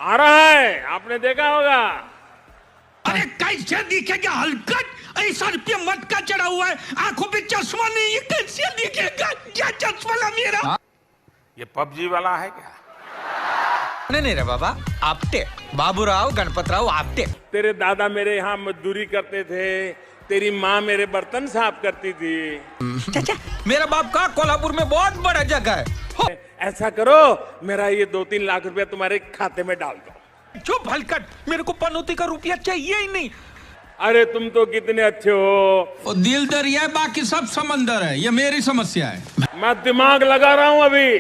आ रहा है, आपने देखा होगा। अरे कैसे दिखेगा हलकट, ऐसा रुपये मत का चढ़ा हुआ है, आंखों पे चश्मा नहीं है, कैसे दिखेगा? क्या चश्मा ला मेरा? ये पबजी वाला है क्या? नहीं रे बाबा, आपटे बाबूराव गणपतराव आपटे। तेरे दादा मेरे यहाँ मजदूरी करते थे, तेरी माँ मेरे बर्तन साफ करती थी। चाचा, मेरा बाप का कोल्हापुर में बहुत बड़ा जगह है। ऐसा करो, मेरा ये 2-3 लाख रुपया तुम्हारे खाते में डाल दो। चुप हलकट, मेरे को पनौती का रुपया चाहिए ही नहीं। अरे तुम तो कितने अच्छे हो। दिल दरिया है, बाकी सब समंदर है, ये मेरी समस्या है। मैं दिमाग लगा रहा हूं अभी,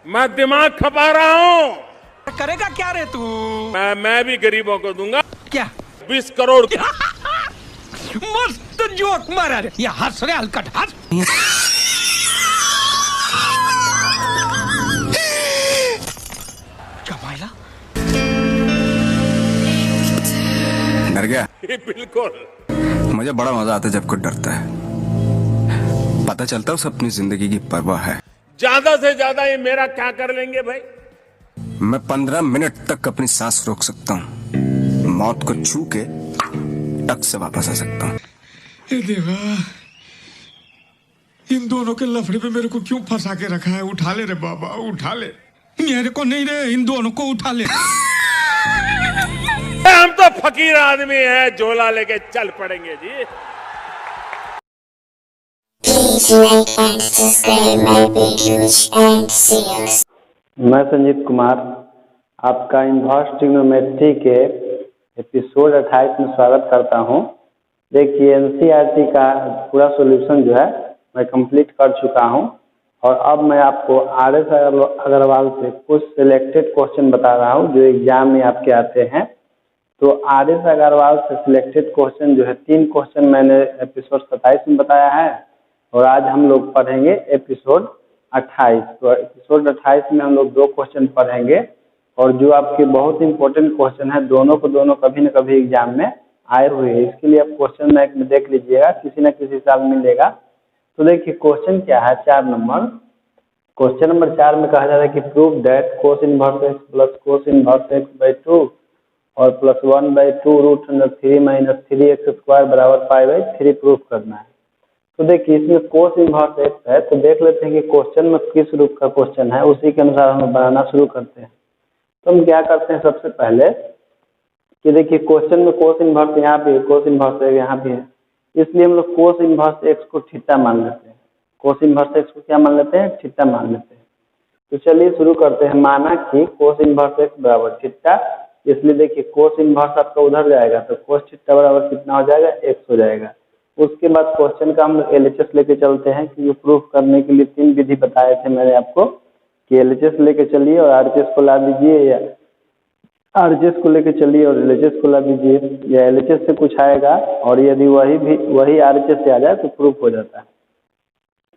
मैं दिमाग खपा रहा हूं। करेगा क्या रे तू? मैं भी गरीबों को दूंगा। क्या? 20 करोड़। मस्त जोक मारा रे, ये हंस रे हलकट, हंस। चमाइला डर गया? बिल्कुल। मुझे बड़ा मजा आता है जब कोई डरता है, पता चलता है उसे अपनी जिंदगी की परवाह है। ज्यादा से ज्यादा ये मेरा क्या कर लेंगे भाई? मैं 15 मिनट तक अपनी सांस रोक सकता हूँ, मौत को छू के टक से वापस आ सकता हूँ। देवा, इन दोनों के लफड़े पे मेरे को क्यों फंसा के रखा है? उठा ले रे बाबा, उठा ले। मेरे को नहीं रे, इन दोनों को उठा ले। हम तो फकीर आदमी हैं, झोला लेके चल पड़ेंगे जी। Please like and subscribe my videos and see us. मैं संजीत कुमार आपका इन्वर्स ट्रिग्नोमेट्री के एपिसोड 28 में स्वागत करता हूं। देखिए, एनसीईआरटी का पूरा सॉल्यूशन जो है मैं कंप्लीट कर चुका हूं और अब मैं आपको आरएस अग्रवाल से कुछ सिलेक्टेड क्वेश्चन बता रहा हूं जो एग्जाम में आपके आते हैं। तो आरएस अग्रवाल से सिलेक्टेड क्वेश्चन जो है 3 क्वेश्चन मैंने एपिसोड 27 में बताया है और आज हम लोग पढ़ेंगे एपिसोड 28। तो एपिसोड 28 में हम लोग 2 क्वेश्चन पढ़ेंगे और जो आपके बहुत इंपॉर्टेंट क्वेश्चन है, दोनों कभी न कभी एग्जाम में आए हुए हैं। इसके लिए आप क्वेश्चन बैंक में देख लीजिएगा, किसी न किसी साल मिलेगा। तो देखिए क्वेश्चन क्या है, 4 नंबर। क्वेश्चन नंबर 4 में कहा जा रहा है कि prove that cos inverse x plus cos inverse x by 2 और plus 1/2 root under 3 minus 3x square बराबर 5/3 प्रूफ करना है। तो देखिए इसमें कोस इनवर्स एक्स है, तो देख लेते हैं कि क्वेश्चन में किस रूप का क्वेश्चन है, उसी के अनुसार हम बनाना शुरू करते हैं। तो हम क्या करते हैं सबसे पहले कि देखिए क्वेश्चन में कोस इनवर्स यहाँ भी है, कोस इनवर्स यहाँ भी है, इसलिए हम लोग कोस इनवर्स एक्स को थीटा मान लेते हैं। कोस इनवर्स एक्स को क्या मान लेते हैं? थीटा मान लेते हैं। तो चलिए शुरू करते हैं। माना कि कोस इनवर्स एक्स बराबर थीटा, इसलिए देखिए कोस इनवर्स आपका उधर जाएगा तो कोस थीटा बराबर कितना हो जाएगा? एक्स हो जाएगा। उसके बाद क्वेश्चन का हम लोग एलएचएस लेके चलते हैं कि प्रूफ करने के लिए 3 विधि बताए थे मैंने आपको कि एलएचएस लेके चलिए और आरएचएस को ला दीजिए, या आरएचएस को लेके चलिए और एलएचएस को ला दीजिए, या एलएचएस से कुछ आएगा और यदि वही आरएचएस से आ जाए तो प्रूफ हो जाता है।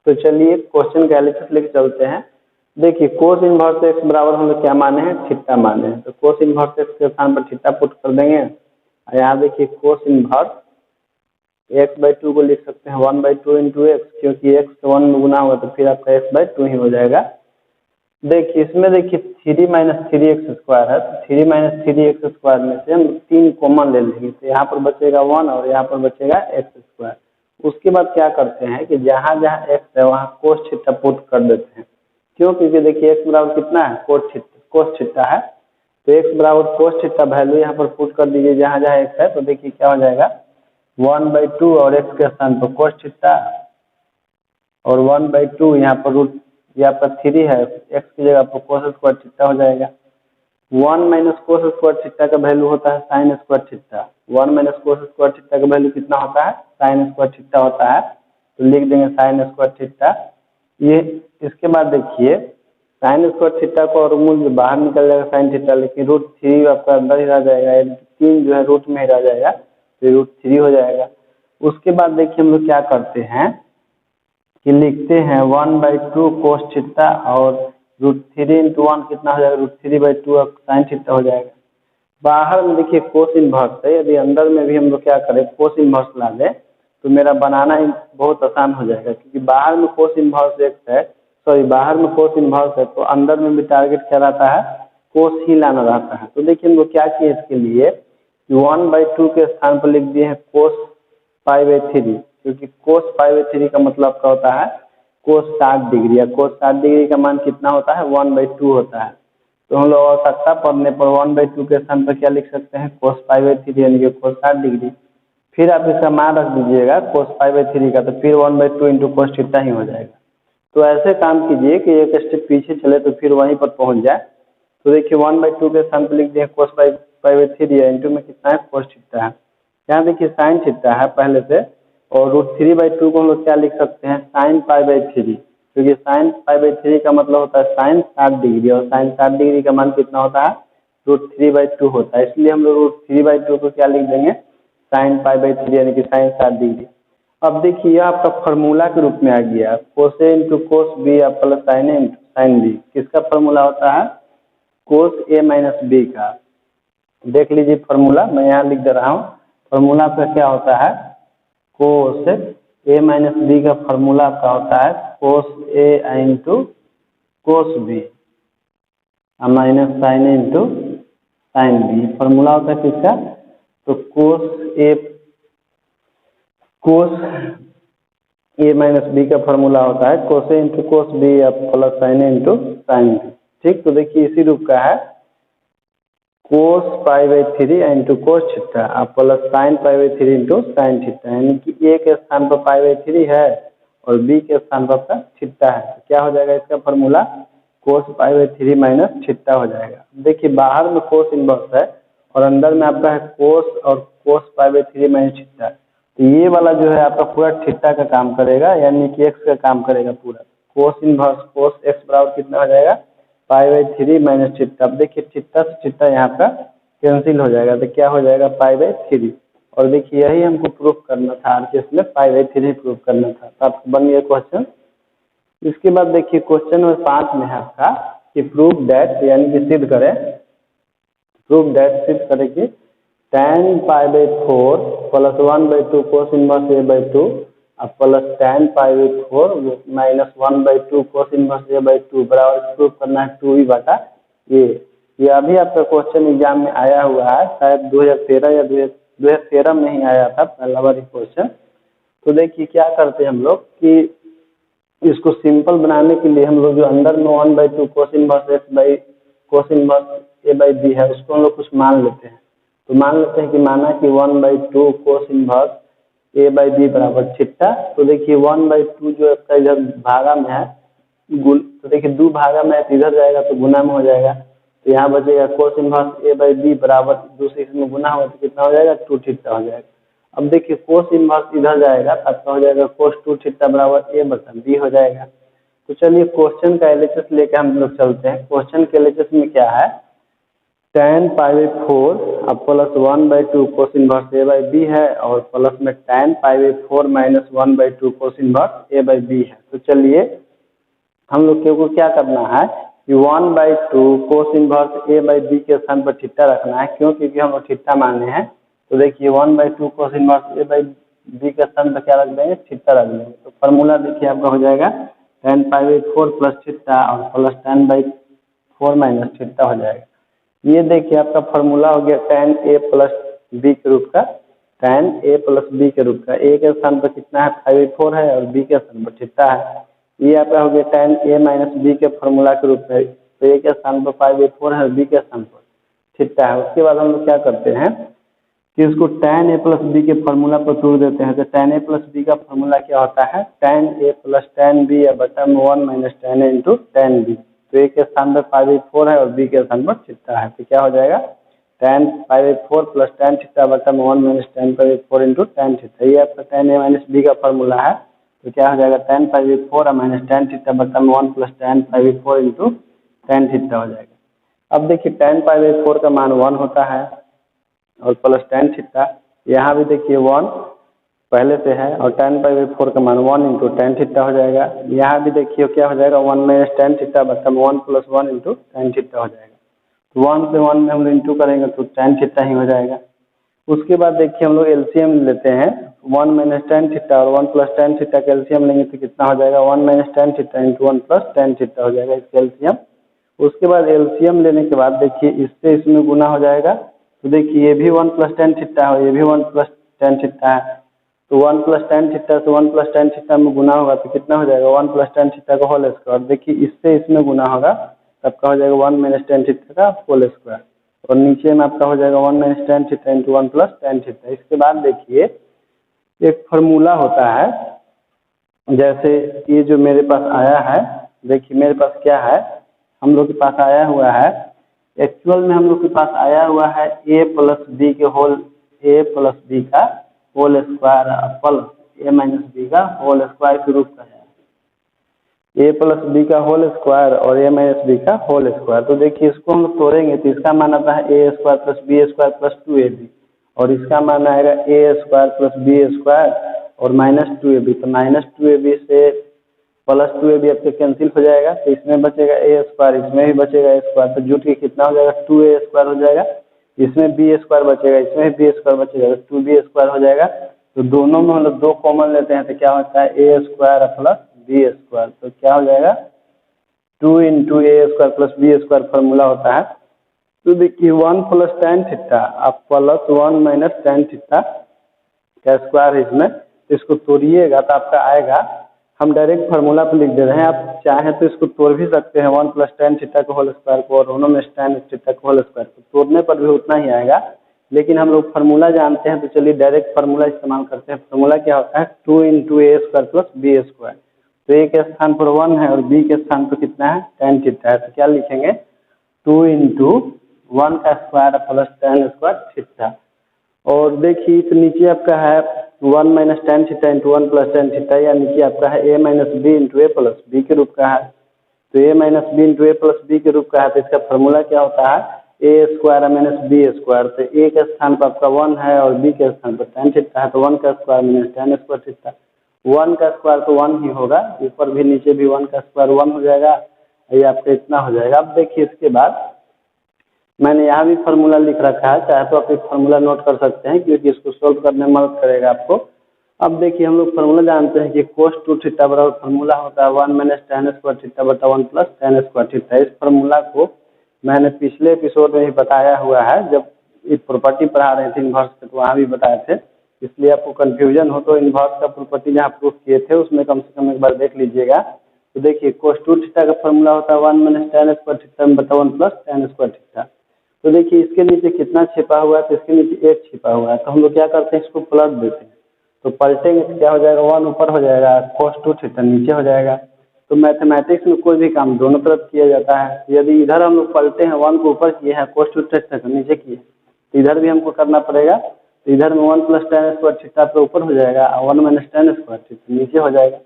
तो चलिए क्वेश्चन का एलएचएस लेके चलते हैं। देखिए कोस इनवर्स एक्स बराबर हम लोग क्या माने हैं? थीटा माने हैं। तो कोस इनवर्स एक्स के स्थान पर थीटा पुट कर देंगे। यहाँ देखिए कोस इनवर्स x/2 को लिख सकते हैं 1/2 इंटू एक्स, क्योंकि x तो 1 में गुना होगा तो फिर आपका x/2 ही हो जाएगा। देखिए इसमें देखिए 3 माइनस 3x स्क्वायर है, तो 3 माइनस 3x स्क्वायर में से हम 3 कॉमन ले लेंगे, तो यहाँ पर बचेगा 1 और यहाँ पर बचेगा x स्क्वायर। उसके बाद क्या करते हैं कि जहाँ जहाँ x है वहाँ कोस थीटा पुट कर देते हैं। क्यों? क्योंकि देखिए x बराबर कितना है? कोस थीटा है, तो x बराबर कोस थीटा वैल्यू यहाँ पर पुट कर दीजिए जहाँ जहाँ x है। तो देखिए क्या हो जाएगा? 1/2 और x के स्थान पर कोस थीटा और 1/2 यहाँ पर रूट, ये आपका 3 है, x की जगह पर कोस स्क्वायर थीटा हो जाएगा। 1 माइनस कोस स्क्वायर थीटा का वैल्यू होता है sine square theta. 1 minus cos square theta का वैल्यू कितना होता है? साइन स्क्वायर थीटा होता है, तो लिख देंगे साइन स्क्वायर थीटा। ये इसके बाद देखिए साइन स्क्वायर थीटा को और मूल बाहर निकल जाएगा साइन थीटा, लेकिन रूट 3 आपका अंदर ही रह जाएगा, 3 जो है रूट में ही रह जाएगा, तो रूट 3 हो जाएगा। उसके बाद देखिए हम लोग क्या करते हैं कि लिखते हैं 1/2 कोस थीटा और रूट 3 इंटू 1 कितना हो जाएगा? रूट 3/2 साइन थीटा हो जाएगा। बाहर में देखिए कोस इनवर्स है, यदि अंदर में भी हम लोग क्या करें कोस इनवर्स ला लें तो मेरा बनाना बहुत आसान हो जाएगा, क्योंकि बाहर में कोस इनवर्स एक्स है, सॉरी बाहर में कोस इनवर्स है तो अंदर में भी टारगेट क्या रहता है, कोस ही लाना रहता है। तो देखिए हम लोग क्या किए इसके लिए, 1/2 के स्थान पर लिख दिए हैं कोस π/3, क्योंकि कोस π/3 का मतलब क्या होता है, कोस 60 डिग्री, या कोस 60 डिग्री का मान कितना होता है, 1/2 होता है। तो हम लोग आवश्यकता पड़ने पर 1/2 के स्थान पर क्या लिख सकते हैं, कोस π/3 यानी कि कोस 60 डिग्री। फिर आप इसका मान रख दीजिएगा कोस π/3 का, तो फिर 1/2 इंटू कोस थीटा ही हो जाएगा। तो ऐसे काम कीजिए कि एक स्टेप पीछे चले तो फिर वहीं पर पहुंच जाए। तो देखिए 1/2 के स्थान पर लिख दिए कोस π/3 है, इंटू में कितना है, कोस थीटा है। यहाँ देखिए साइन थीटा है पहले से, और √3/2 को हम लोग क्या लिख सकते हैं, साइन π/3, क्योंकि साइन π/3 का मतलब होता है साइन 60 डिग्री, और साइन 60 डिग्री का मान कितना होता है, √3/2 होता है। इसलिए हम लोग √3/2 को क्या लिख देंगे, साइन π/3 यानी कि साइन 60 डिग्री। अब देखिए यह आपका फॉर्मूला के रूप में आ गया, cos A into cos B plus sine A into sine B. किसका फॉर्मूला होता है, कोस ए माइनस बी का। देख लीजिए फॉर्मूला, मैं यहाँ लिख दे रहा हूँ। फॉर्मूला आपका क्या होता है, कोस ए माइनस बी का फॉर्मूला आपका होता है cos A into cos B minus sine A into sine B. Formula होता है किसका, तो कोस ए माइनस बी का फॉर्मूला होता है cos A into cos B plus sine A into sine B. ठीक, तो देखिए इसी रूप का है, cos π/3 into cos theta plus sine π/3 into sine theta, यानी कि ए के स्थान पर π/3 है और बी के स्थान पर आपका थीटा है। तो क्या हो जाएगा इसका फॉर्मूला, कोस π/3 माइनस थीटा हो जाएगा। देखिए बाहर में कोस इनवर्स है और अंदर में आपका है कोस और कोस π/3 माइनस थीटा। तो ये वाला जो है आपका पूरा थीटा का काम करेगा, यानी कि एक्स का काम करेगा पूरा। कोस इनवर्स कोस एक्स बराबर कितना हो जाएगा, π/3 माइनस थीटा। अब देखिए थीटा से थीटा यहाँ का कैंसिल हो जाएगा, तो क्या हो जाएगा, π/3। और देखिए यही हमको प्रूफ करना था, आरकेएस में π/3 प्रूफ करना था। तो आपको बन गया क्वेश्चन। इसके बाद देखिए क्वेश्चन नंबर 5 में है आपका कि प्रूफ दैट, यानी कि सिद्ध करें, प्रूफ दैट सिद्ध करें कि tan π/4 plus 1/2 cos inverse a/2 plus tan π/4 minus 1/2 cos inverse a/2 बराबर प्रूफ करना है 2e/a। ये अभी आपका क्वेश्चन एग्जाम में आया हुआ है, शायद 2013 या 2013 में ही आया था पहला बार क्वेश्चन। तो देखिए क्या करते हैं हम लोग कि इसको सिंपल बनाने के लिए हम लोग जो अंदर में 1/2 cos inverse cos inverse a/b है उसको हम लोग कुछ मान लेते हैं। तो मान लेते हैं कि माना कि 1/2 कोस इनवर्स a/b बराबर थीटा। तो देखिए 1/2 जो आपका इधर भागा में है, तो देखिए 2 भागा में है तो इधर जाएगा तो गुना में हो जाएगा, तो यहाँ बचेगा कोस इनवर्स a/b बराबर दूसरे में गुना होगा तो कितना हो जाएगा, 2 थीटा हो जाएगा। अब देखिए कोस इनवर्स इधर जाएगा तब तो हो जाएगा कोस 2 थीटा बराबर a/b हो जाएगा। तो चलिए क्वेश्चन का एलएचएस लेकर हम लोग चलते हैं। क्वेश्चन के एलएचएस में क्या है, tan π/4 plus 1/2 cos inverse a/b है और प्लस में tan π/4 minus 1/2 cos inverse a/b है। तो चलिए हम लोग को क्या करना है कि 1/2 कोस इनवर्स a/b के स्थान पर थीटा रखना है, क्यों, क्योंकि हम लोग थीटा माने हैं। तो देखिए 1/2 कोस इनवर्स a/b के स्थान पर क्या रख देंगे, थीटा रख देंगे। तो फॉर्मूला देखिए आपका हो जाएगा tan π/4 प्लस थीटा और प्लस tan/4 माइनस थीटा हो जाएगा। ये देखिए आपका फॉर्मूला हो गया tan a प्लस b के रूप का, tan a प्लस b के रूप का। a के स्थान पर कितना है, 5/4 है और b के स्थान पर थीटा है। ये आपका हो गया tan a माइनस b के फॉर्मूला के रूप में। तो a के स्थान पर 5/4 है और b के स्थान पर थीटा है। उसके बाद हम लोग क्या करते हैं कि इसको tan a प्लस b के फॉर्मूला पर तोड़ देते हैं। तो tan a प्लस b का फॉर्मूला क्या होता है, tan a plus tan b बटा में 1 minus tan a into tan b। तो a के स्थान पर 5/4 है और b के स्थान पर थीटा है, तो क्या हो जाएगा, tan π/4 प्लस tan थीटा बटा में 1 minus tan π/4 into tan theta. ये आपका tan a माइनस b का फॉर्मूला है। तो क्या हो जाएगा, tan π/4 माइनस tan थीटा बटा में 1 plus tan π/4 into tan theta हो जाएगा। अब देखिए tan π/4 का मान 1 होता है और प्लस tan थीटा, यहाँ भी देखिए 1 पहले से है और tan π/4 का मान 1 इंटू tan थीटा हो जाएगा। यहाँ भी देखिए क्या हो जाएगा, 1 माइनस tan थीटा बटा 1 प्लस 1 इंटू tan थीटा हो जाएगा। तो 1 से 1 में हम लोग इंटू करेंगे तो tan थीटा ही हो जाएगा। उसके बाद देखिए हम लोग एलसीएम लेते हैं 1 माइनस टेन थीटा और 1 प्लस टेन थीटा का एलसीएम लेंगे तो कितना हो जाएगा 1 minus tan theta into 1 plus tan theta हो जाएगा इसका एलसीएम। उसके बाद एलसीएम लेने के बाद देखिए इससे इसमें गुना हो जाएगा तो देखिए ये भी 1 प्लस टेन थीटा है, ये भी 1 प्लस टेन थीटा है, तो 1 प्लस टेन थीटा से 1 प्लस टेन थीटा में गुना होगा तो कितना हो जाएगा 1 प्लस टेन थीटा का होल स्क्वायर। देखिए इससे इसमें गुना होगा तब का हो जाएगा 1 माइनस टेन थीटा का होल स्क्वायर और नीचे में आपका हो जाएगा 1 minus tan theta into 1 plus tan theta. इसके बाद देखिए एक फार्मूला होता है, जैसे ये जो मेरे पास आया है, देखिए मेरे पास क्या है, हम लोग के पास आया हुआ है, एक्चुअल में हम लोग के पास आया हुआ है a प्लस बी के होल a प्लस बी का whole square plus a minus B का होल स्क्वायर के रूप में है, a प्लस बी का होल स्क्वायर और a माइनस बी का होल स्क्वायर। तो देखिए इसको हम लोग तोड़ेंगे तो इसका मान आता है a square plus B square plus 2ab और इसका मान आएगा a square plus B square और माइनस 2ab। तो माइनस 2ab से प्लस 2ab आपके कैंसिल हो जाएगा तो इसमें बचेगा a स्क्वायर, इसमें भी बचेगा a स्क्वायर, तो जुट के कितना हो जाएगा 2a स्क्वायर हो जाएगा, इसमें b स्क्वायर बचेगा, इसमें भी b स्क्वायर बचेगा तो 2b स्क्वायर हो जाएगा। तो दोनों में हम लोग 2 कॉमन लेते हैं तो क्या होता है a square plus b square, तो क्या हो जाएगा 2 into a square plus b square formula होता है। तो देखिए 1 प्लस टेन थीटा आप प्लस 1 माइनस टेन थीटा का स्क्वायर इसमें, इसको तोड़िएगा तो आपका आएगा, हम डायरेक्ट फार्मूला पे लिख दे रहे हैं, आप चाहें तो इसको तोड़ भी सकते हैं 1 प्लस टेन थीटा का होल स्क्वायर को और 1 माइनस टेन थीटा का होल स्क्वायर को, तोड़ने पर भी उतना ही आएगा, लेकिन हम लोग फार्मूला जानते हैं तो चलिए डायरेक्ट फार्मूला इस्तेमाल करते हैं। फार्मूला क्या होता है 2 into a square plus B square, तो a के स्थान पर 1 है और b के स्थान पर कितना है टेन थीटा है, तो क्या लिखेंगे 2 इंटू 1 का square plus tan square theta. और देखिए तो नीचे आपका है 1 minus tan theta into 1 plus tan theta, या नीचे आपका है a minus B into A plus B के रूप का है, तो a minus B into A plus B के रूप का है, तो इसका फार्मूला क्या होता है a square minus B square. तो a के स्थान पर आपका 1 है और b के स्थान पर टेन थीटा है, तो 1 का square minus ten square theta, 1 का स्क्वायर तो 1 ही होगा, ऊपर भी नीचे भी 1 का स्क्वायर 1 हो जाएगा, ये आपका इतना हो जाएगा। अब देखिए इसके बाद मैंने यहाँ भी फार्मूला लिख रखा है, चाहे तो आप एक फार्मूला नोट कर सकते हैं क्योंकि इसको सोल्व करने में मदद करेगा आपको। अब देखिए हम लोग फार्मूला जानते हैं कि कोस 2 थीटा बराबर फार्मूला होता है 1 माइनस टेन स्क्वायर थीटा बटा 1 प्लस टेन स्क्वायर थीटा। इस फार्मूला को मैंने पिछले एपिसोड में ही बताया हुआ है, जब ये प्रॉपर्टी पढ़ा रहे थे इन्वर्स के तो वहाँ भी बताए थे, इसलिए आपको कन्फ्यूजन हो तो इन्वर्स का प्रॉपर्टी जहाँ प्रूफ किए थे उसमें कम से कम एक बार देख लीजिएगा। तो देखिए कोस 2 थीटा का फार्मूला होता है 1 माइनस टेन स्क्वायर थीटा बटा 1 प्लस टेन स्क्वायर थीटा। तो देखिए इसके नीचे कितना छिपा हुआ है, तो इसके नीचे 1 छिपा हुआ है, तो हम लोग क्या करते हैं इसको पलट देते हैं, तो पलटेंगे तो क्या हो जाएगा 1 ऊपर हो जाएगा, कोस 2 थीटा नीचे हो जाएगा। तो मैथमेटिक्स में कोई भी काम दोनों तरफ किया जाता है, यदि इधर हम लोग पलटे हैं 1 को ऊपर किए हैं, कोस 2 थीटा को नीचे किए तो इधर भी हमको करना पड़ेगा, तो इधर में 1 प्लस टेन स्क्वायर थीटा पे ऊपर हो जाएगा और 1 माइनस टेन स्क्वायर थीटा नीचे हो जाएगा।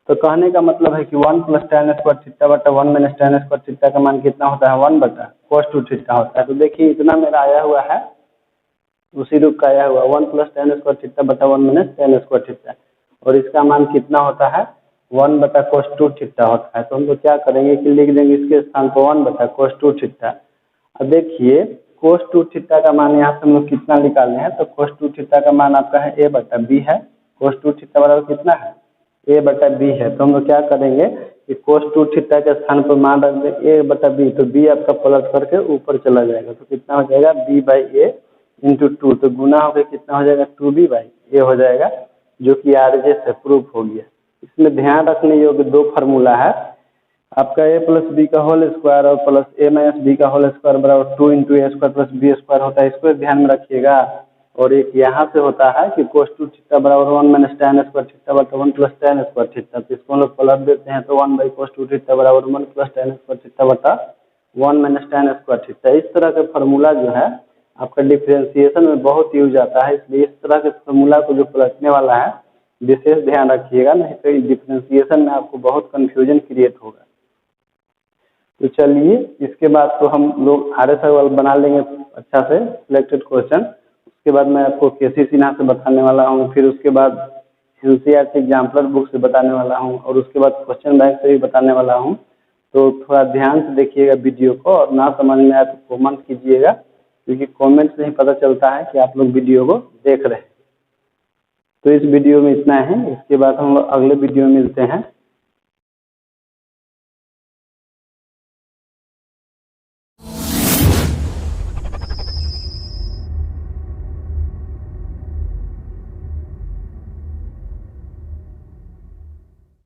तो कहने का मतलब है कि 1 प्लस टेन स्क्वायर थीटा बटा 1 माइनस टेन स्क्वायर थीटा का मान कितना होता है 1 बटा कोस 2 थीटा होता है। तो देखिए इतना मेरा आया हुआ है, उसी रूप का आया हुआ 1 प्लस टेन स्क्वायर थीटा बटा 1 माइनस टेन स्क्वायर थीटा, और इसका मान कितना होता है 1 बटा कोस 2 थीटा होता है। तो हम लोग क्या करेंगे कि लिख देंगे इसके स्थान पर 1 बटा कोस 2 थीटा। अब देखिए कोस 2 थीटा का मान यहाँ से हम लोग कितना निकाले हैं, तो कोस 2 थीटा का मान आपका है a बटा b है, कोस 2 थीटा बराबर कितना है a बटा b है। तो हम लोग क्या करेंगे कि कोस 2 थीटा के स्थान पर मान रख दें a बटा b, तो b आपका पलट करके ऊपर चला जाएगा, तो कितना हो जाएगा b बाई ए इंटू 2, तो गुना होकर कितना हो जाएगा 2b बाई ए हो जाएगा, जो कि आरजे से प्रूफ हो गया। इसमें ध्यान रखने योग्य 2 फार्मूला है आपका a प्लस बी का होल स्क्वायर और प्लस a माइनस बी का होल स्क्वायर बराबर 2 इंटू ए स्क्वायर प्लस बी स्क्वायर होता है, इसको ध्यान में रखिएगा। और एक यहाँ से होता है कि कोस 2 थीटा बराबर 1 माइनस टेन स्क्वायर थीटा बटा 1 प्लस टेन स्क्वायर थीटा, तो इसको हम लोग पलट देते हैं तो 1 बाई कोस 2 थीटा बराबर 1 प्लस टेन स्क्वायर थीटा बटा 1 माइनस टेन स्क्वायर थीटा। इस तरह का फार्मूला जो है आपका डिफरेंशिएशन में बहुत यूज आता है, इसलिए इस तरह के फार्मूला को जो पलटने वाला है विशेष ध्यान रखिएगा, नहीं तो डिफरेंशिएशन में आपको बहुत कन्फ्यूजन क्रिएट होगा। तो चलिए इसके बाद तो हम लोग आर सवाल बना लेंगे अच्छा से सिलेक्टेड क्वेश्चन, उसके बाद मैं आपको केसी सिन्हा से बताने वाला हूँ, फिर उसके बाद एनसीईआरटी एग्जाम्पलर बुक से बताने वाला हूँ, और उसके बाद क्वेश्चन बैंक से भी बताने वाला हूँ। तो थोड़ा ध्यान से देखिएगा वीडियो को, और ना समझ में आए तो कमेंट कीजिएगा, क्योंकि कमेंट से ही पता चलता है कि आप लोग वीडियो को देख रहे हैं। तो इस वीडियो में इतना है, इसके बाद हम लोग अगले वीडियो में मिलते हैं।